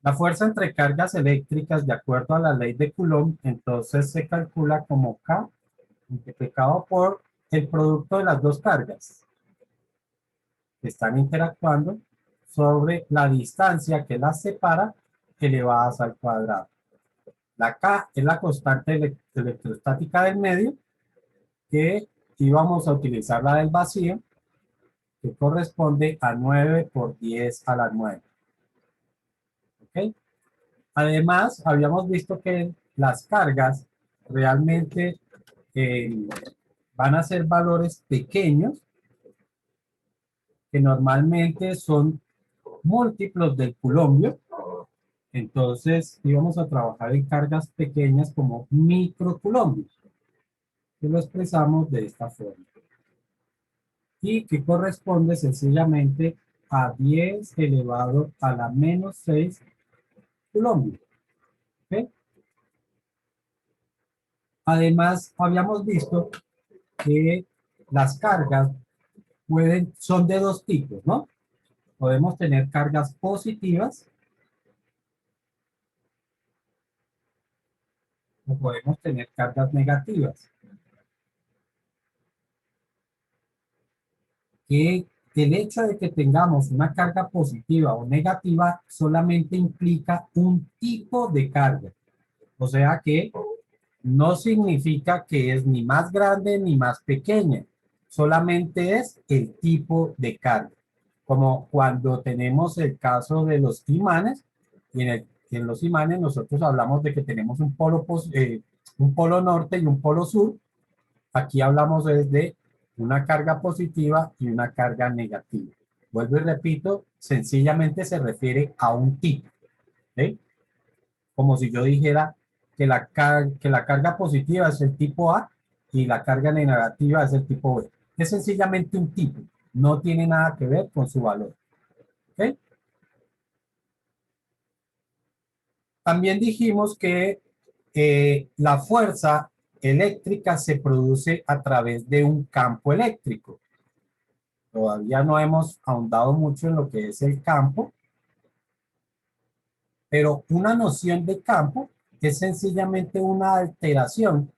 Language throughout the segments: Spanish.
La fuerza entre cargas eléctricas, de acuerdo a la ley de Coulomb, entonces se calcula como K multiplicado por el producto de las dos cargas que están interactuando sobre la distancia que las separa elevadas al cuadrado. La K es la constante electrostática del medio, que íbamos a utilizar la del vacío, que corresponde a 9 por 10 a la 9. ¿Ok? Además, habíamos visto que las cargas realmente eh, van a ser valores pequeños, que normalmente son múltiplos del culombio. Entonces, íbamos a trabajar en cargas pequeñas como microculombios, que lo expresamos de esta forma. Y que corresponde sencillamente a 10 elevado a la menos 6 culombios. ¿Ok? Además, habíamos visto que las cargas son de dos tipos, ¿no? Podemos tener cargas positivas o podemos tener cargas negativas. Que el hecho de que tengamos una carga positiva o negativa solamente implica un tipo de carga. O sea que no significa que es ni más grande ni más pequeña, solamente es el tipo de carga. Como cuando tenemos el caso de los imanes, y en los imanes nosotros hablamos de que tenemos un polo norte y un polo sur. Aquí hablamos de una carga positiva y una carga negativa. Vuelvo y repito, sencillamente se refiere a un tipo. ¿Sí? Como si yo dijera que la carga positiva es el tipo A y la carga negativa es el tipo B. Es sencillamente un tipo, no tiene nada que ver con su valor. ¿Ok? También dijimos que la fuerza eléctrica se produce a través de un campo eléctrico. Todavía no hemos ahondado mucho en lo que es el campo, pero una noción de campo es sencillamente una alteración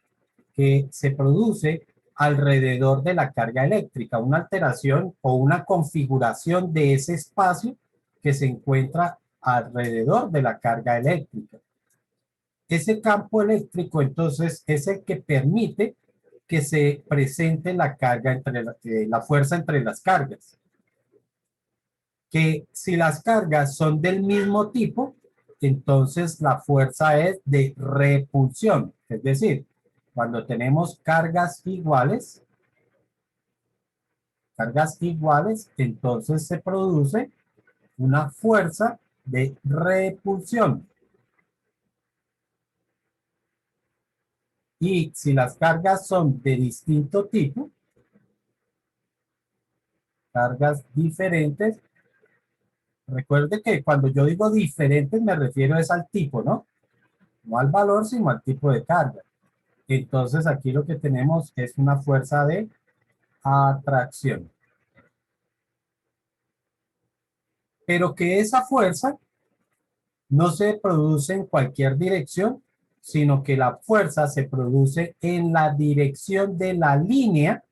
que se produce alrededor de la carga eléctrica, una alteración o una configuración de ese espacio que se encuentra alrededor de la carga eléctrica. Ese campo eléctrico entonces es el que permite que se presente la carga la fuerza entre las cargas. Que si las cargas son del mismo tipo, entonces la fuerza es de repulsión. Es decir, cuando tenemos cargas iguales, entonces se produce una fuerza de repulsión. Y si las cargas son de distinto tipo, cargas diferentes, recuerde que cuando yo digo diferentes me refiero es al tipo, ¿no? No al valor, sino al tipo de carga. Entonces aquí lo que tenemos es una fuerza de atracción. Pero que esa fuerza no se produce en cualquier dirección, sino que la fuerza se produce en la dirección de la línea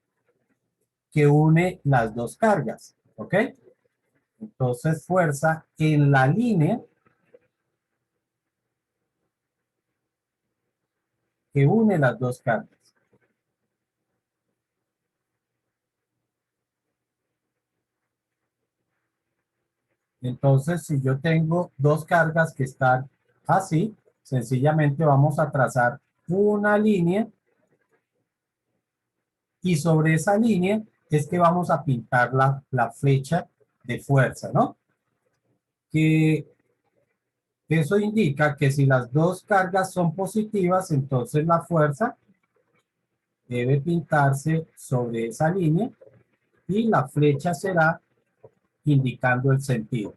que une las dos cargas. ¿Ok? Entonces fuerza en la línea que une las dos cargas. Entonces, si yo tengo dos cargas que están así, sencillamente vamos a trazar una línea y sobre esa línea es que vamos a pintar la flecha de fuerza, ¿no? Que eso indica que si las dos cargas son positivas, entonces la fuerza debe pintarse sobre esa línea y la flecha será indicando el sentido.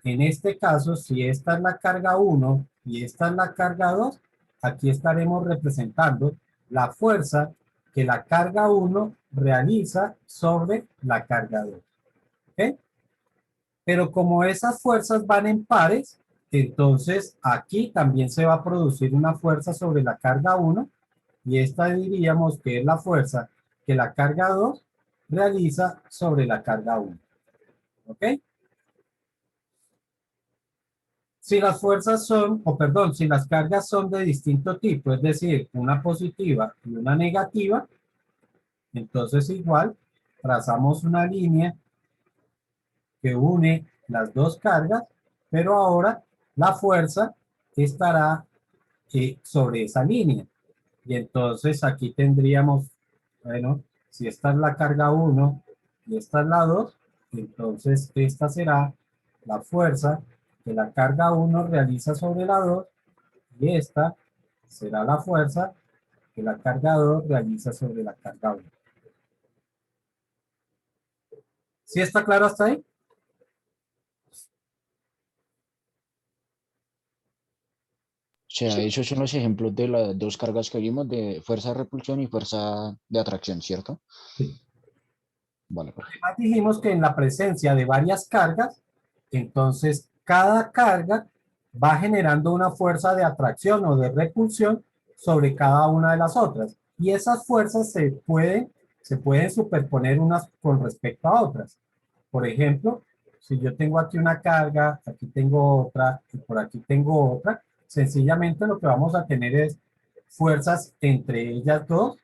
En este caso, si esta es la carga 1 y esta es la carga 2, aquí estaremos representando la fuerza que la carga 1 realiza sobre la carga 2. ¿Ok? Pero como esas fuerzas van en pares, Entonces, aquí también se va a producir una fuerza sobre la carga uno y esta diríamos que es la fuerza que la carga 2 realiza sobre la carga uno. ¿Ok? Si las fuerzas son, o perdón, si las cargas son de distinto tipo, es decir, una positiva y una negativa, entonces igual trazamos una línea que une las dos cargas, pero ahora la fuerza estará sobre esa línea. Y entonces aquí tendríamos, bueno, si esta es la carga uno y esta es la 2, entonces esta será la fuerza que la carga uno realiza sobre la 2 y esta será la fuerza que la carga 2 realiza sobre la carga uno. ¿Sí está claro hasta ahí? O sea, esos son los ejemplos de las dos cargas que vimos de fuerza de repulsión y fuerza de atracción, ¿cierto? Sí. Vale, perfecto. Además dijimos que en la presencia de varias cargas, entonces cada carga va generando una fuerza de atracción o de repulsión sobre cada una de las otras. Y esas fuerzas se pueden superponer unas con respecto a otras. Por ejemplo, si yo tengo aquí una carga, aquí tengo otra y por aquí tengo otra, sencillamente lo que vamos a tener es fuerzas entre ellas dos,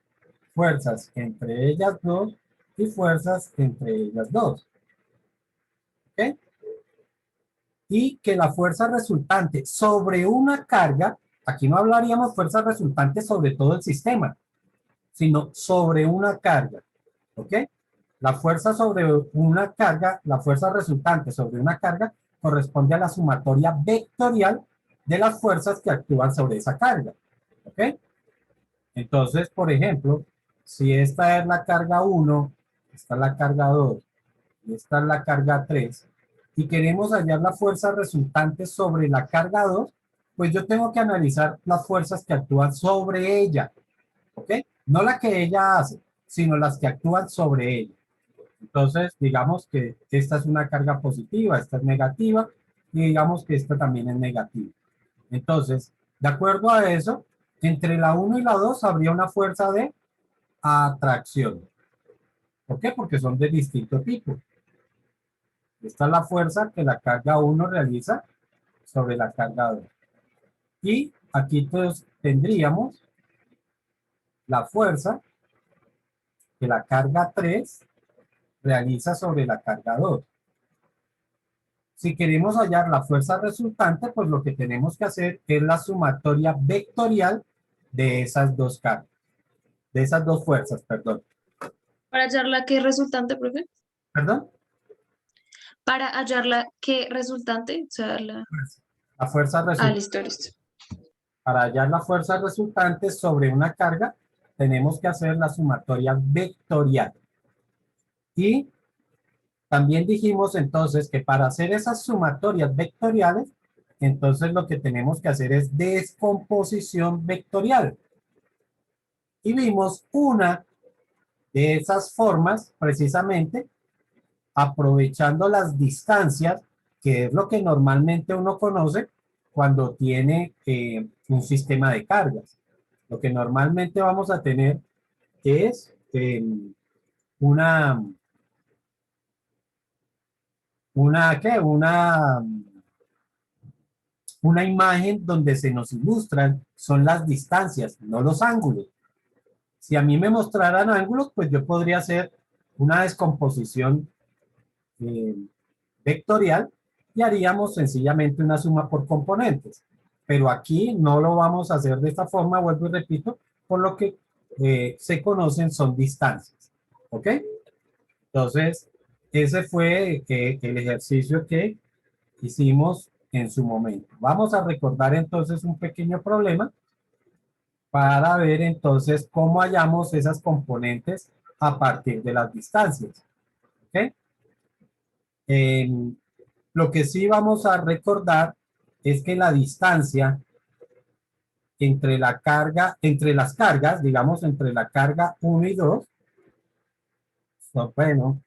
fuerzas entre ellas dos y fuerzas entre ellas dos. ¿Ok? Y que la fuerza resultante sobre una carga, aquí no hablaríamos fuerza resultante sobre todo el sistema, sino sobre una carga. ¿Ok? La fuerza sobre una carga, la fuerza resultante sobre una carga corresponde a la sumatoria vectorial de las fuerzas que actúan sobre esa carga. ¿Ok? Entonces, por ejemplo, si esta es la carga uno, esta es la carga 2 y esta es la carga 3 y queremos hallar la fuerza resultante sobre la carga 2, pues yo tengo que analizar las fuerzas que actúan sobre ella, ¿ok? No la que ella hace, sino las que actúan sobre ella. Entonces, digamos que esta es una carga positiva, esta es negativa, y digamos que esta también es negativa. Entonces, de acuerdo a eso, entre la uno y la 2 habría una fuerza de atracción. ¿Por qué? Porque son de distinto tipo. Esta es la fuerza que la carga uno realiza sobre la carga 2. Y aquí pues, tendríamos la fuerza que la carga 3 realiza sobre la carga 2. Si queremos hallar la fuerza resultante, pues lo que tenemos que hacer es la sumatoria vectorial de esas dos cargas, de esas dos fuerzas, perdón. Para hallar la que resultante, profe. ¿Perdón? Para hallar la que resultante, o sea, La fuerza resultante. listo, listo. Para hallar la fuerza resultante sobre una carga, tenemos que hacer la sumatoria vectorial. Y también dijimos entonces que para hacer esas sumatorias vectoriales, entonces lo que tenemos que hacer es descomposición vectorial. Y vimos una de esas formas precisamente aprovechando las distancias, que es lo que normalmente uno conoce cuando tiene un sistema de cargas. Lo que normalmente vamos a tener es una, ¿qué? Una imagen donde se nos ilustran son las distancias, no los ángulos. Si a mí me mostraran ángulos, pues yo podría hacer una descomposición eh, vectorial y haríamos sencillamente una suma por componentes. Pero aquí no lo vamos a hacer de esta forma, vuelvo y repito, por lo que se conocen son distancias. ¿Ok? Entonces, ese fue el ejercicio que hicimos en su momento. Vamos a recordar entonces un pequeño problema para ver entonces cómo hallamos esas componentes a partir de las distancias. ¿Ok? Lo que sí vamos a recordar es que la distancia entre la carga, entre las cargas, digamos, entre la carga uno y 2, bueno,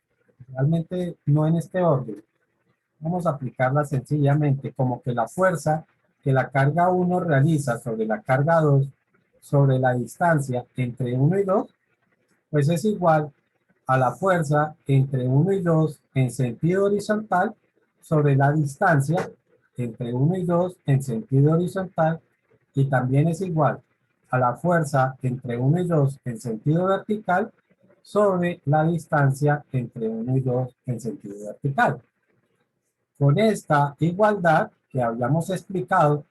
realmente no en este orden. Vamos a aplicarla sencillamente como que la fuerza que la carga 1 realiza sobre la carga 2 sobre la distancia entre 1 y 2, pues es igual a la fuerza entre 1 y 2 en sentido horizontal sobre la distancia entre 1 y 2 en sentido horizontal, y también es igual a la fuerza entre 1 y 2 en sentido vertical sobre la distancia entre 1 y 2 en sentido vertical. Con esta igualdad que habíamos explicado,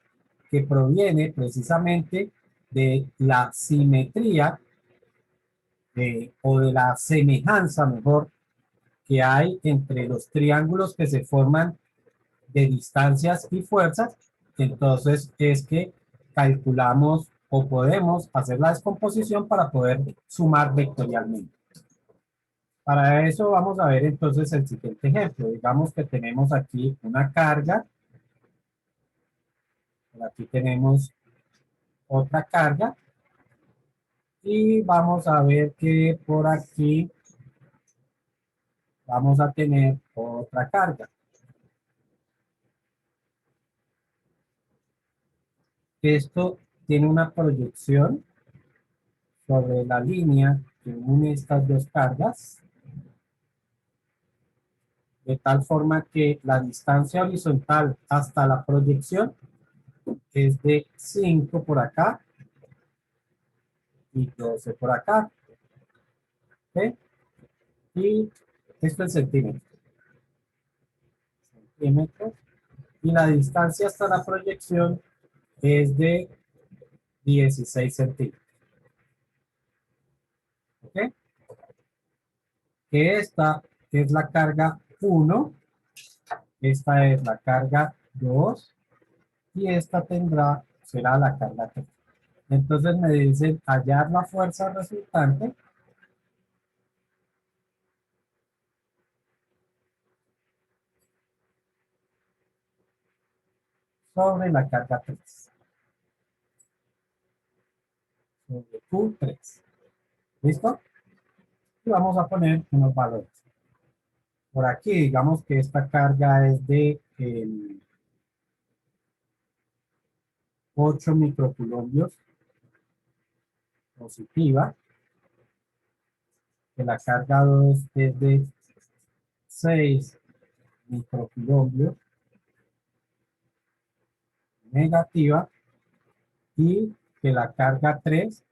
que proviene precisamente de la simetría o de la semejanza, mejor, que hay entre los triángulos que se forman de distancias y fuerzas, entonces es que calculamos o podemos hacer la descomposición para poder sumar vectorialmente. Para eso vamos a ver entonces el siguiente ejemplo. Digamos que tenemos aquí una carga, por aquí tenemos otra carga, y vamos a ver que por aquí vamos a tener otra carga. Esto tiene una proyección sobre la línea que une estas dos cargas, de tal forma que la distancia horizontal hasta la proyección es de 5 por acá y 12 por acá. ¿Ok? Y esto es centímetros. Y la distancia hasta la proyección es de 16 centímetros. ¿Ok? Que esta es la carga 1, esta es la carga 2 y esta será la carga 3. Entonces me dicen hallar la fuerza resultante sobre la carga 3, sobre Q3. ¿Listo? Y vamos a poner unos valores. Por aquí, digamos que esta carga es de 8 microculombios positiva, que la carga 2 es de 6 microculombios negativa, y que la carga 3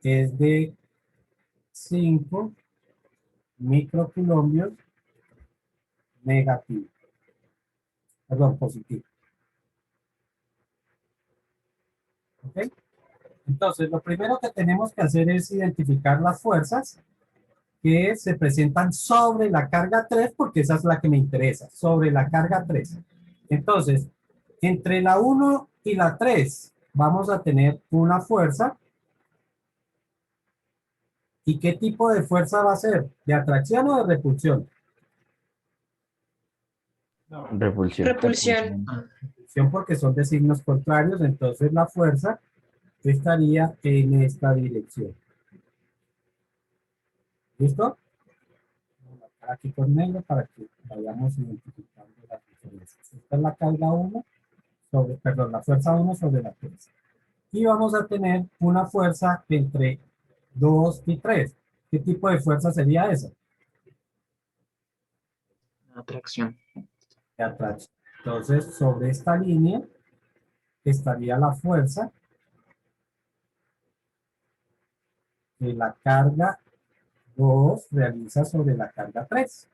es de 5 microculombios negativo, perdón, positivo. ¿Ok? Entonces, lo primero que tenemos que hacer es identificar las fuerzas que se presentan sobre la carga 3, porque esa es la que me interesa, sobre la carga 3. Entonces, entre la 1 y la 3 vamos a tener una fuerza. ¿Y qué tipo de fuerza va a ser? ¿De atracción o de repulsión? Repulsión. Repulsión. Repulsión, porque son de signos contrarios, entonces la fuerza estaría en esta dirección. ¿Listo? Voy a marcar aquí con negro para que vayamos identificando las diferencias. Esta es la carga 1 sobre, perdón, la fuerza 1 sobre la 3. Y vamos a tener una fuerza entre 2 y 3. ¿Qué tipo de fuerza sería esa? Atracción. De atracción. Entonces, sobre esta línea estaría la fuerza que la carga 2 realiza sobre la carga 3.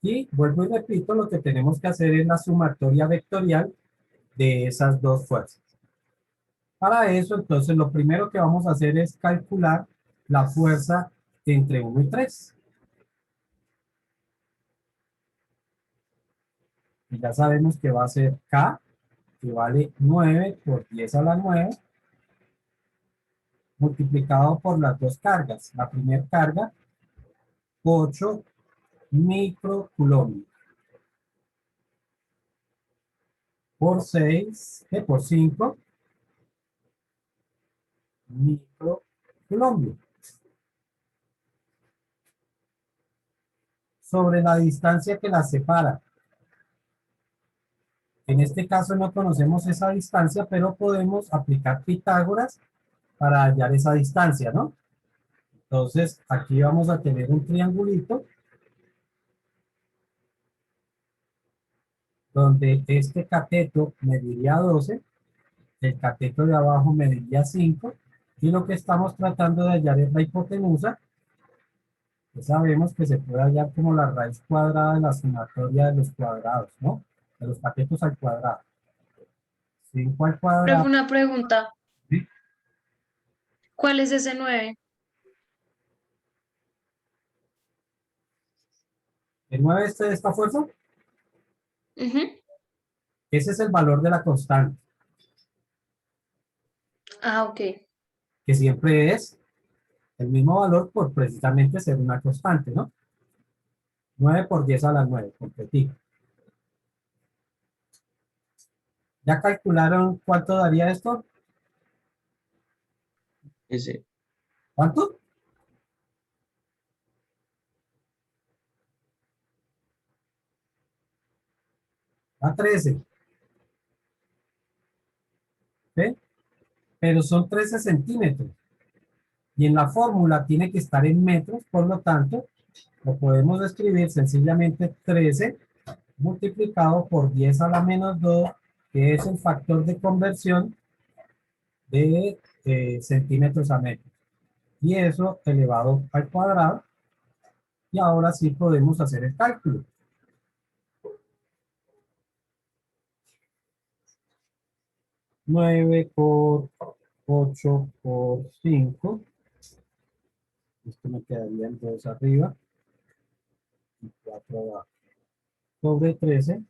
Y vuelvo y repito, lo que tenemos que hacer es la sumatoria vectorial de esas dos fuerzas. Para eso, entonces, lo primero que vamos a hacer es calcular la fuerza entre 1 y 3. Y ya sabemos que va a ser K, que vale 9 por 10 a la 9, multiplicado por las dos cargas. La primera carga, 8 microculombios. Por 6, por 5 microculombios. Sobre la distancia que las separa. En este caso no conocemos esa distancia, pero podemos aplicar Pitágoras para hallar esa distancia, ¿no? Entonces, aquí vamos a tener un triangulito donde este cateto mediría 12, el cateto de abajo mediría 5, y lo que estamos tratando de hallar es la hipotenusa, que sabemos que se puede hallar como la raíz cuadrada de la sumatoria de los cuadrados, ¿no? De los catetos al cuadrado. 5 al Profe, cuadrado, una pregunta. ¿sí? ¿Cuál es ese 9? El 9 este de esta fuerza, Ujú. ese es el valor de la constante, Ah, ok. que siempre es el mismo valor por precisamente ser una constante, ¿no? 9 por 10 a la 9, completito. ¿Ya calcularon cuánto daría esto? Ese. ¿Cuánto? A 13. ¿Sí? Pero son 13 centímetros. Y en la fórmula tiene que estar en metros, por lo tanto, lo podemos escribir sencillamente 13 multiplicado por 10 a la menos 2, que es el factor de conversión de centímetros a metros. Y eso elevado al cuadrado. Y ahora sí podemos hacer el cálculo. 9 por 8 por 5. Esto me quedaría en 2 arriba y 4 abajo. Sobre 13.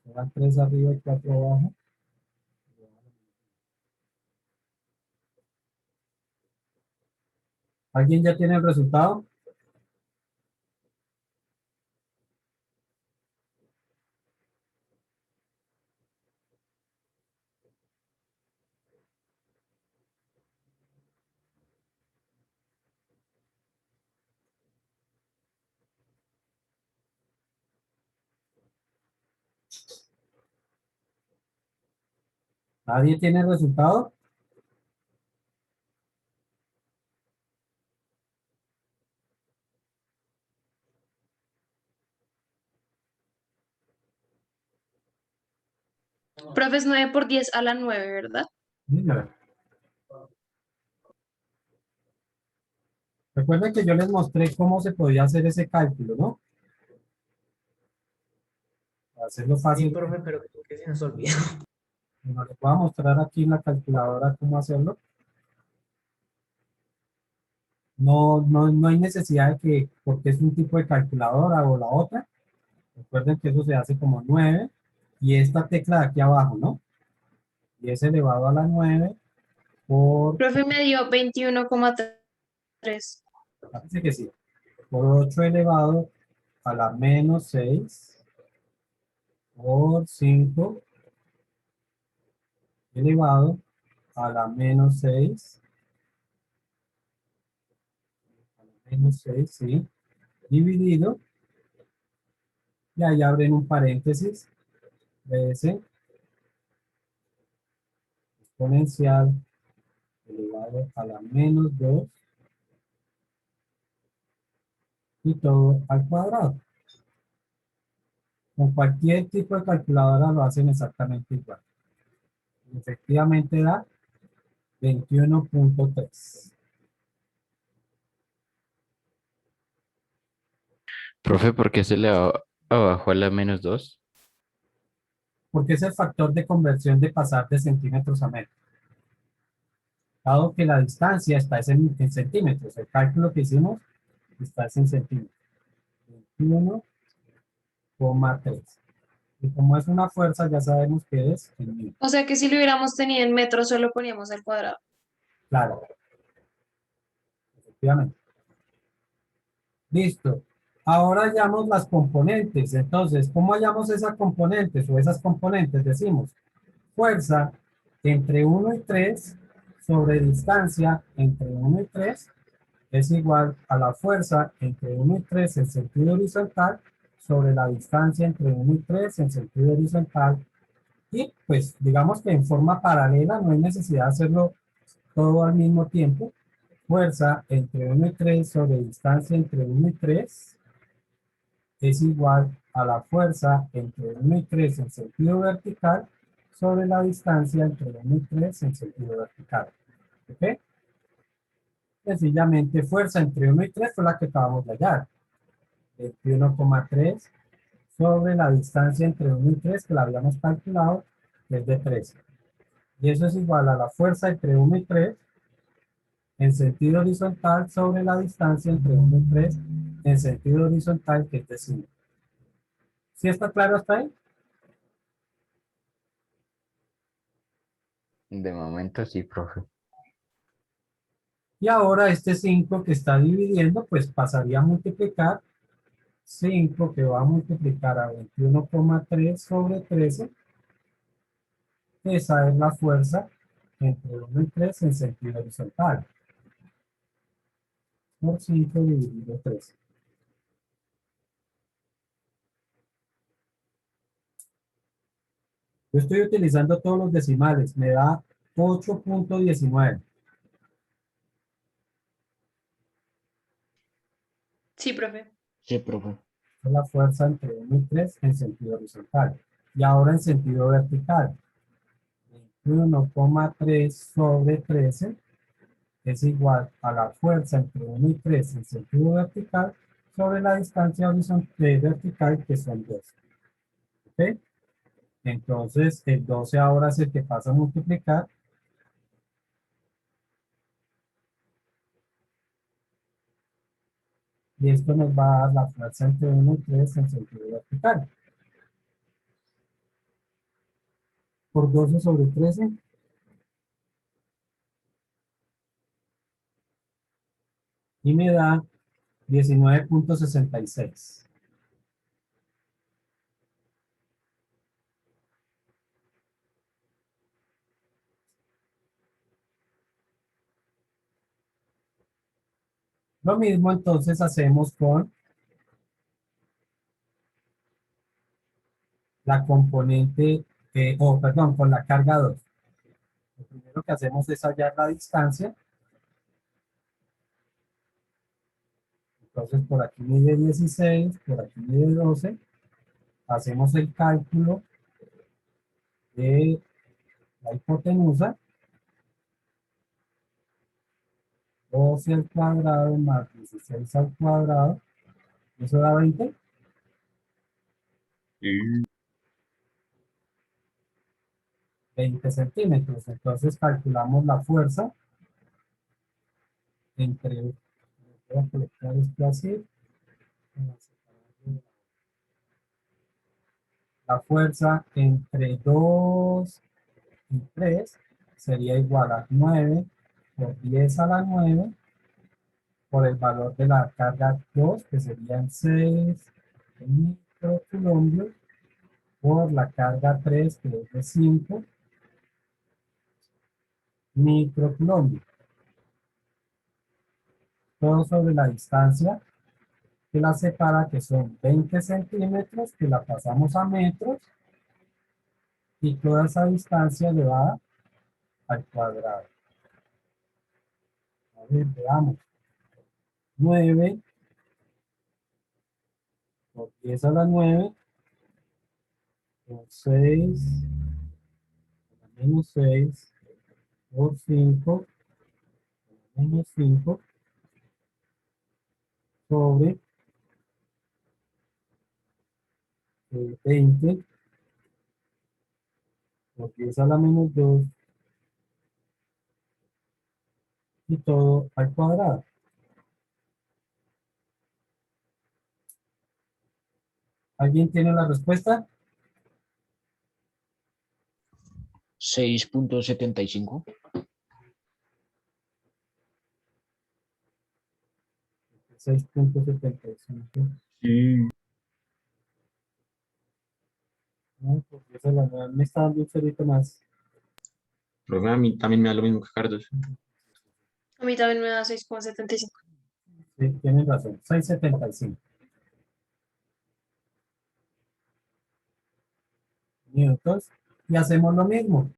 Serán 3 arriba y 4 abajo. ¿Alguien ya tiene el resultado? ¿Nadie tiene el resultado? Profe, es 9 por 10 a la 9, ¿verdad? Mira. Recuerden que yo les mostré cómo se podía hacer ese cálculo, ¿no? Para hacerlo Sí, fácil, profe, pero creo que se nos olvidó. bueno, les voy a mostrar aquí en la calculadora cómo hacerlo. No hay necesidad de que, porque es un tipo de calculadora o la otra. Recuerden que eso se hace como 9 y esta tecla de aquí abajo, ¿no? 10 elevado a la 9 por, Profe, me dio 21,3. parece que sí, por 8 elevado a la menos 6 por 5 elevado a la menos 6, a la menos 6, sí, dividido, y ahí abren un paréntesis, ese exponencial elevado a la menos 2 y todo al cuadrado. Con cualquier tipo de calculadora lo hacen exactamente igual. Efectivamente da 21.3. Profe, ¿por qué se le va abajo a la -2? Porque es el factor de conversión de pasar de centímetros a metros. Dado que la distancia está en centímetros, el cálculo que hicimos está en centímetros. 21,3. Y como es una fuerza, ya sabemos que es en mil. O sea que si lo hubiéramos tenido en metros, solo poníamos al cuadrado. Claro, efectivamente. Listo. Ahora hallamos las componentes. Entonces, ¿cómo hallamos esas componentes o esas componentes? Decimos, fuerza entre 1 y 3 sobre distancia entre 1 y 3 es igual a la fuerza entre 1 y 3 en sentido horizontal sobre la distancia entre 1 y 3 en sentido horizontal. Y pues digamos que en forma paralela, no hay necesidad de hacerlo todo al mismo tiempo. Fuerza entre 1 y 3 sobre distancia entre 1 y 3 es igual a la fuerza entre 1 y 3 en sentido vertical sobre la distancia entre 1 y 3 en sentido vertical. ¿Ok? Sencillamente fuerza entre 1 y 3 fue la que acabamos de hallar. 21,3 sobre la distancia entre 1 y 3 que la habíamos calculado, que es de 13. Y eso es igual a la fuerza entre 1 y 3 en sentido horizontal sobre la distancia entre 1 y 3 en sentido horizontal, que es de 5. ¿Sí está claro hasta ahí? De momento sí, profe. Y ahora este 5 que está dividiendo, pues pasaría a multiplicar 5 que va a multiplicar a 21,3 sobre 13. Esa es la fuerza entre 1 y 3 en sentido horizontal. Por 5 dividido 13. Yo estoy utilizando todos los decimales. Me da 8,19. Sí, profe. Sí, profe. Es la fuerza entre 1 y 3 en sentido horizontal. Y ahora en sentido vertical. 21,3 sobre 13 es igual a la fuerza entre 1 y 3 en sentido vertical sobre la distancia horizontal vertical, que son 12. ¿Ok? Entonces, el 12 ahora es el que pasa a multiplicar. Y esto nos va a dar la fuerza entre 1 y 3 en sentido vertical. Por 12 sobre 13. Y me da 19,66. Lo mismo entonces hacemos con la componente, perdón, con la carga 2. Lo primero que hacemos es hallar la distancia. Entonces por aquí mide 16, por aquí mide 12. Hacemos el cálculo de la hipotenusa. 12 al cuadrado más 16 al cuadrado. Eso da 20. 20 centímetros. Entonces calculamos la fuerza entre, voy a colocar esto así, la fuerza entre 2 y 3 sería igual a 9 por 10 a la 9 por el valor de la carga 2, que serían 6 microcoulombios, por la carga 3, que es de 5 microcoulombios. Todo sobre la distancia que la separa, que son 20 centímetros, que la pasamos a metros, y toda esa distancia elevada al cuadrado. A ver, veamos. 9 por 10 a la 9, por 6, menos 6, por 5, menos 5, sobre 20, por 10 a la menos 2, y todo al cuadrado. ¿Alguien tiene la respuesta? 6,75. 6,75. Sí. No, por 10 a la 9 me está dando un cerito más. Profe, a mí también me da lo mismo que Carlos. A mí también me da 6,75. Sí, tienen razón, 6,75 minutos. Y hacemos lo mismo.